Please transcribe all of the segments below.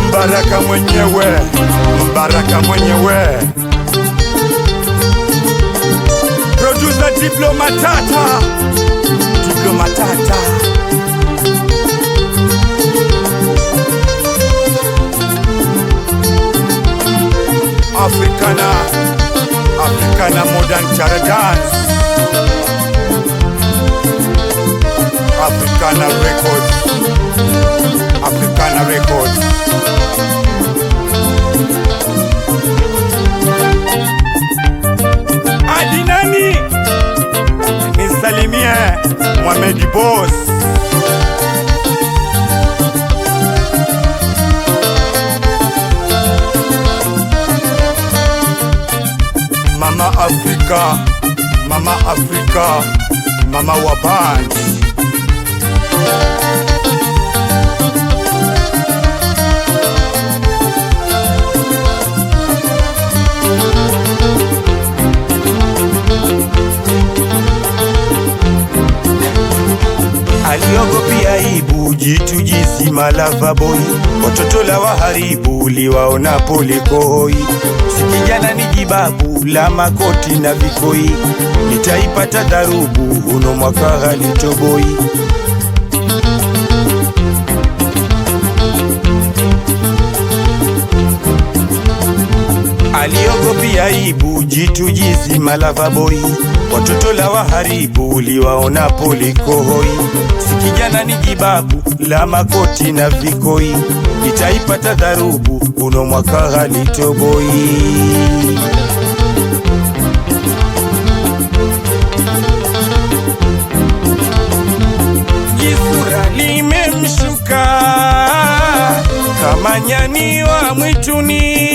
Mbaraka mwenyewe, Mbaraka mwenyewe. Producer Diplomatata, Diplomatata. Africana Modern Chara Dance, Africana Records, Africana Records. Adinani nisalimie Mohamed Boss. Mama Africa, Mama Africa, Mama wa band. Aliogopia aibu, jitu jisima lava boy. Watoto la waharibu, liwaona polikoi. Sikijana ni jibabu, la makoti na vikoi. Nitaipata dharubu, uno mwaka halitoboi. Aliogopia aibu, jitu jisima lava boy. Watoto la waharibu, liwaona polikoi. Sikijana ni jibabu, la makoti na vikoi. Nitaipata dharubu, uno mwaka halitoboi. Jisura limemshuka kama nyani wa mwituni,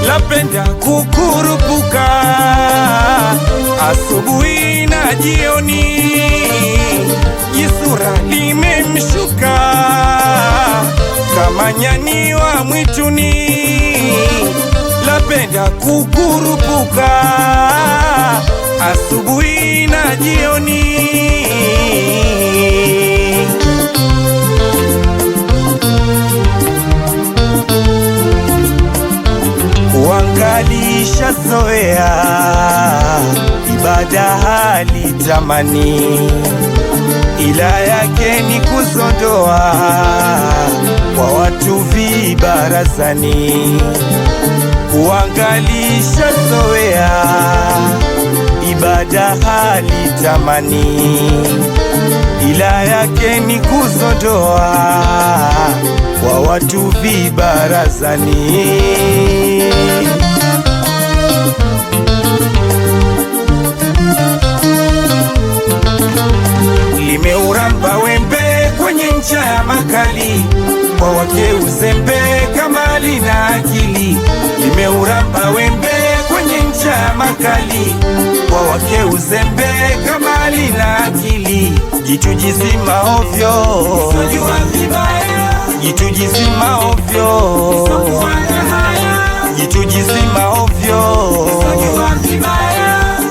lapenda kukurupuka asubuhi na jioni. Jisura limemshuka kama nyani wa mwituni, lapenda kukurupuka asubuhi na jioni. Kuangalisha zoea, ibada halitamani, ila yake ni kuzondoa kwa watu vibarazani. Kuangalisha zoea, ibada halitamani, ila yake ni kuzondoa kwa watu vibarazani. Limeuramba wembe kwenye ncha ya makali, kwa wake uzembe kama lina akili. Limeuramba wembe kwenye ncha ya makali, kwa wake uzembe kama lina akili. Jitu jizima ovyo, jitu jizima ovyo, jitu jizima ovyo,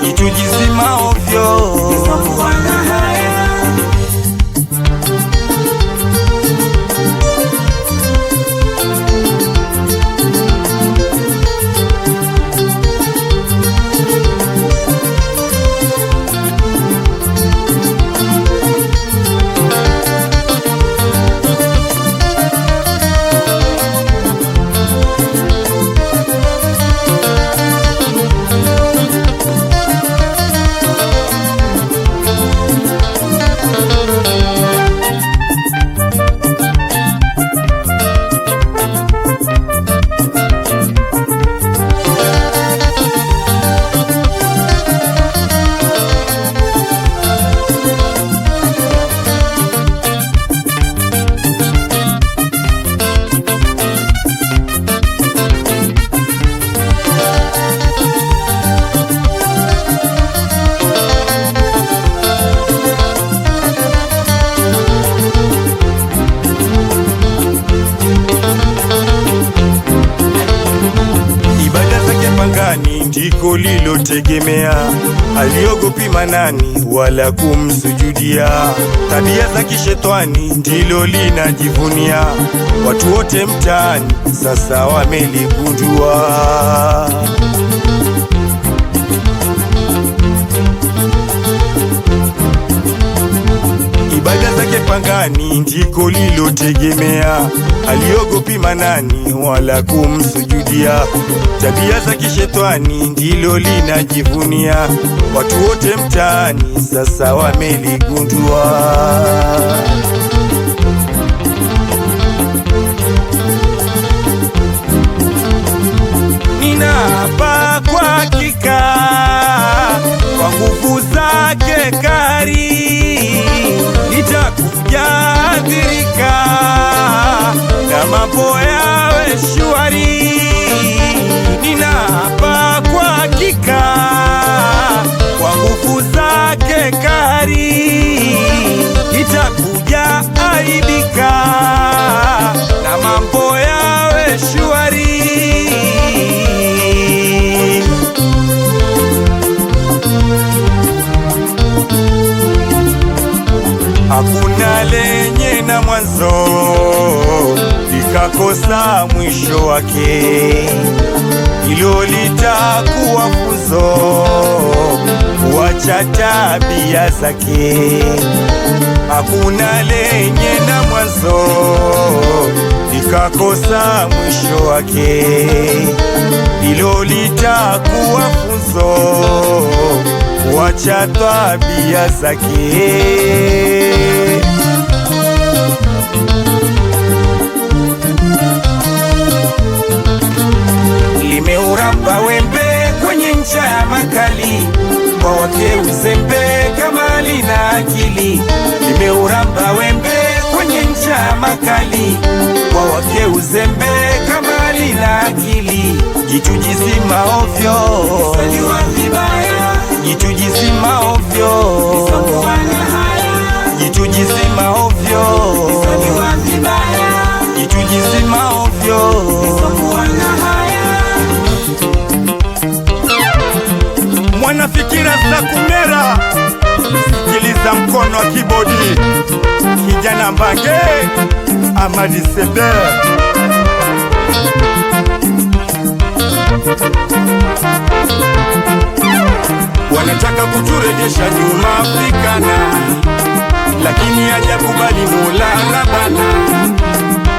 jitu jizima ovyo. Ndiko lilotegemea, aliogopi manani wala kumsujudia. Tabia za kishetwani ndilo linajivunia, watu wote mtaani sasa wameligundua. Ibada zake pangani ndiko lilotegemea, aliogopi manani wala kumsujudia. Tabia za kishetwani ndilo linajivunia, watu wote mtaani sasa wameligundua. Ninaapa kwa hakika kwa nguvu zake kari nitakuja adhirika na mambo yawe shwari. Ninaapa kwa hakika kwa nguvu zake kari nitakuja aibika na mambo yawe shwari. Hakuna lenye na mwanzo likakosa mwisho wake, hilo litakuwa funzo kuacha tabia zake. Hakuna lenye na mwanzo likakosa mwisho wake, hilo litakuwa funzo kuacha tabia zake. Limeuramba wembe kwenye ncha ya makali, kwa wake uzembe kama lina akili. Limeuramba wembe kwenye ncha ya makali, kwa wake uzembe kama lina akili. Jitu jizima ovyo, sajua vibaya. Jitu jizima ovyo, jitu jizima ovyo, jitu jizima ovyo. Mwana fikira za kumera, sikiliza mkono wa kibodi. Kijana Mbange, Amadi Sebe. Wanataka kuturejesha nyuma Afrikana, lakini hajakubali Mola Rabbana.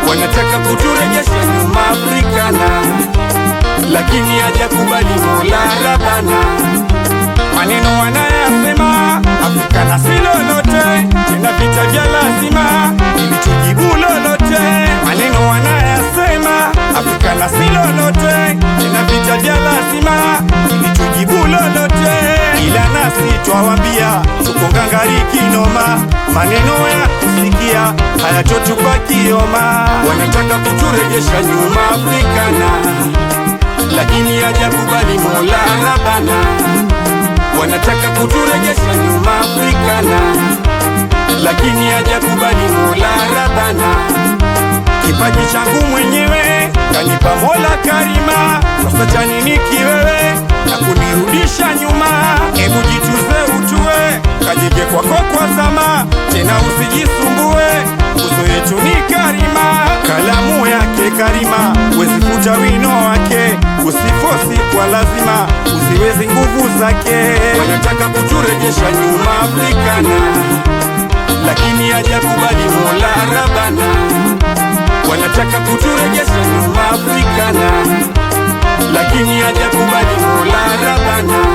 Wanataka kuturejesha nyuma Afrikana, lakini hajakubali Mola Rabbana. Maneno wanayasema Afrikana si lolote, tena vita vya lazima ili tujibu lolote. Maneno wanayasema Afrikana si lolote, tena vita vya lazima ili tujibu lolote. Ila nasi twawambia tuko ngangari kinoma, maneno ya kusikia hayatotupa kioma. Wanataka kuturejesha nyuma Afrikana, lakini hajakubali Mola Rabbana. Wanataka kuturejesha nyuma Afrikana, lakini hajakubali Mola Rabbana. Kipaji changu mwenyewe kanipa Mola Karima, sasa cha nini kiwewe na kunirudisha nyuma? Hebu jituze utue, kajige kwako kwa zama, tena usijisumbue, uso yetu ni Karima. Kalamu yake Karima, wezifuta wino wake, usifosi kwa lazima, usiwezi nguvu zake. Wanataka kuturejesha nyuma Afrikana, lakini hajakubali Mola Rabbana. Wanataka kuturejesha nyuma Afrikana, lakini hajakubali Mola Rabbana.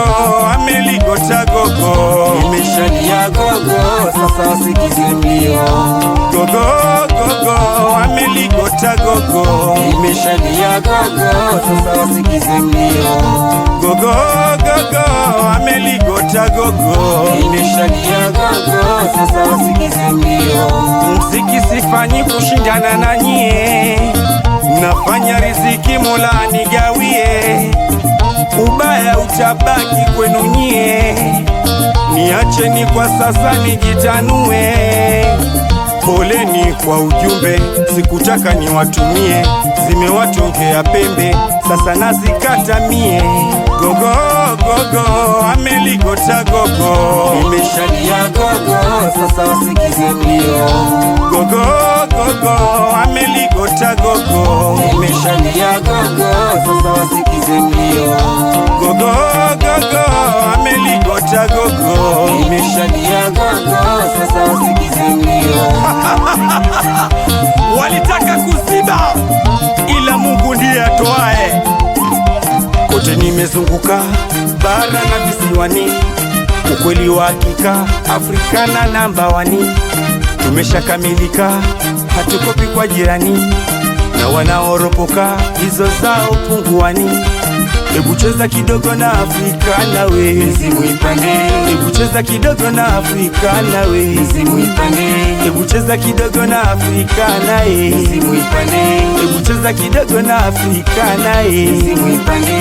gogo, ameligota gogo, imeshalia gogo, sasa wasikize mlio. Gogo gogo, ameligota gogo, imeshalia gogo, sasa wasikize mlio. Gogo gogo, ameligota gogo, imeshalia gogo, sasa wasikize mlio. Mziki sifanyi kushindana na nyie, nafanya riziki Mola nigawie, ubaya utabaki kwenu nyie, niacheni kwa sasa nijitanue. Poleni kwa ujumbe, sikutaka niwatumie, zimewatokea pembe, sasa nazikata mie. Gogo gogo, ameligota gogo, imeshalia gogo, sasa wasikize mlio. Gogo gogo, ameligota gogo, imeshalia gogo, sasa wasikize mlio. Gogo gogo, ameligota gogo, imeshalia gogo, sasa wasikize mlio. Walitaka kuziba, ila Mungu ndiye atoae. Kote nimezunguka bara na visiwani, ukweli wa hakika Afrika na namba wani. Tumeshakamilika, hatukopi kwa jirani, na wanaoropoka hizo zao punguani. Hebu cheza kidogo na Afrika nawe, mizimu ipande. Hebu cheza kidogo na Afrika nawe, mizimu ipande. Hebu cheza kidogo na Afrika nae, mizimu ipande. Hebu cheza kidogo na Afrika nae, mizimu ipande.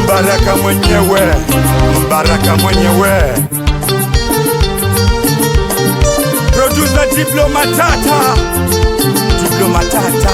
Mbaraka mwenyewe, Mbaraka mwenyewe. Producer Diplo Matata, Diplo Matata.